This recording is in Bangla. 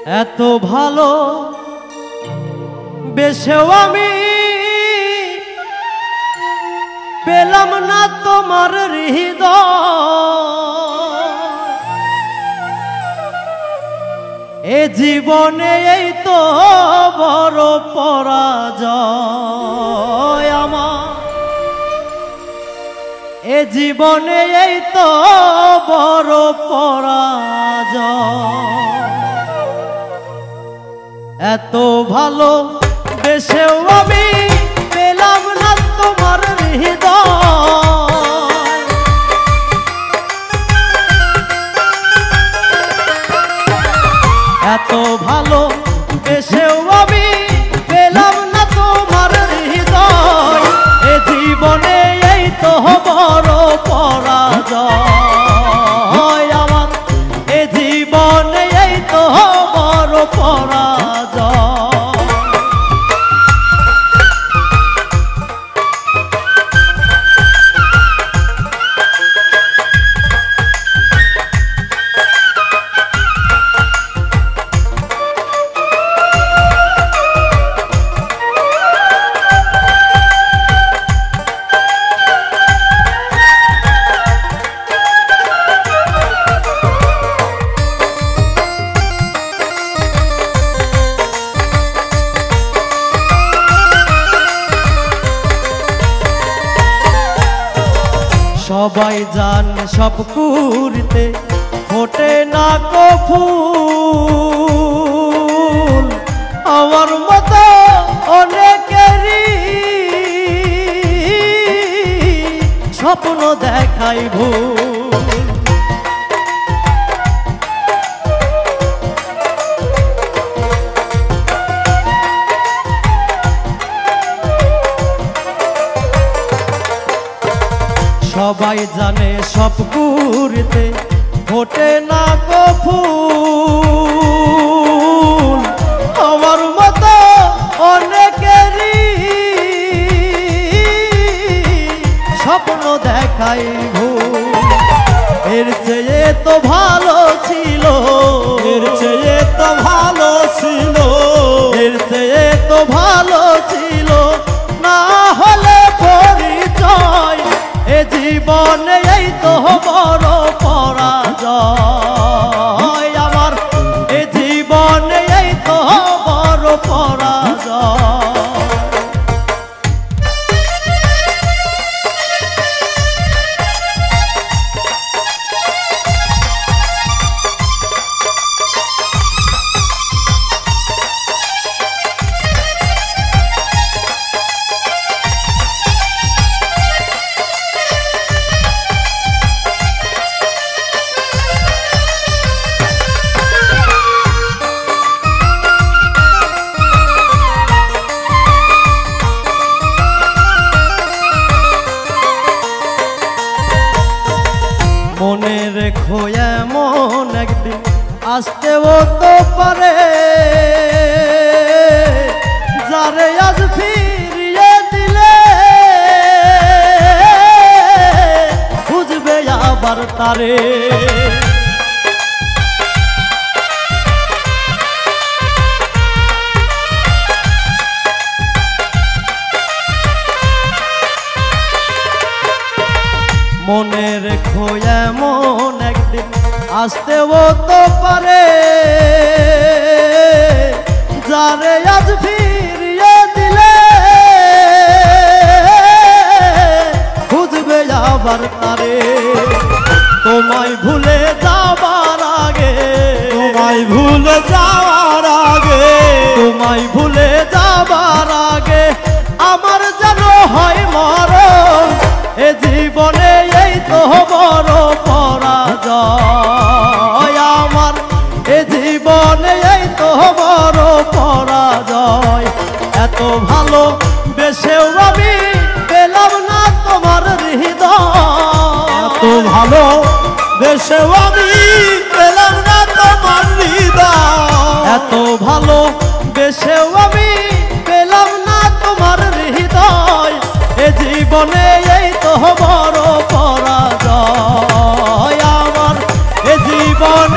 এত ভালো বেশেও আমি পেলাম না তোমার হৃদয়। এ জীবনে এই তো বড় পরাজয় আমার, এ জীবনে এই তো বড় পরাজয়। এত ভালো বেশেও আমি পেলাম না তোমার হৃদয়। এত ভালো বেশেও আমি পেলাম না তোমার হৃদয়। এ জীবনে এই তো বড় পরাজয় আমার, এ জীবনে এই তো বড় পরাজয়। সবাই জান সব কুড়িতে ফোটে না কো ফুল, আমার মতো অনেকেরই স্বপ্ন দেখাই ভুল। সবাই জানে সব কুড়িতে ফোটে না গো ফুল, আমার মতো অনেকেরই স্বপ্ন দেখাই ভুল। এর চেয়ে তো ভালো ছিল, এর চেয়ে তো ভালো ছিল, এর চেয়ে তো ভালো ছিল না হলে পরিচয়। এ জীবনে এই তো বড় পরাজয় আমার, এ জীবনে এই তো বড় পরাজয়। মনে রেখো এমন একদিন আসতেও তো পারে, যারে আজ ফিরিয়ে দিলে বুঝবে আবার তারে। মনে রেখো এমন একদিন আসতেও তো পারে, যারে আজ ফিরিয়ে দিলে খুঁজবে আবার তারে। তোমায় ভুলে যাবার আগে, তোমায় ভুলে যাওয়ার আগে, তোমায় ভুলে যাবার আগে আমার যেন হয় মরণ। এ জীবনে এই তো বড় পরাজয় আমার, এ জীবনে এই তো বড় পরাজয়। এত ভালো বেশেও আমি পেলাম না তোমার হৃদয়। এত ভালো বেশেও আমি পেলাম না তোমার হৃদয়। এত ভালো বেশেও আমি পেলাম না তোমার হৃদয়। এ জীবনে এই তো বড় পরাজয় আমার, এ জীবনে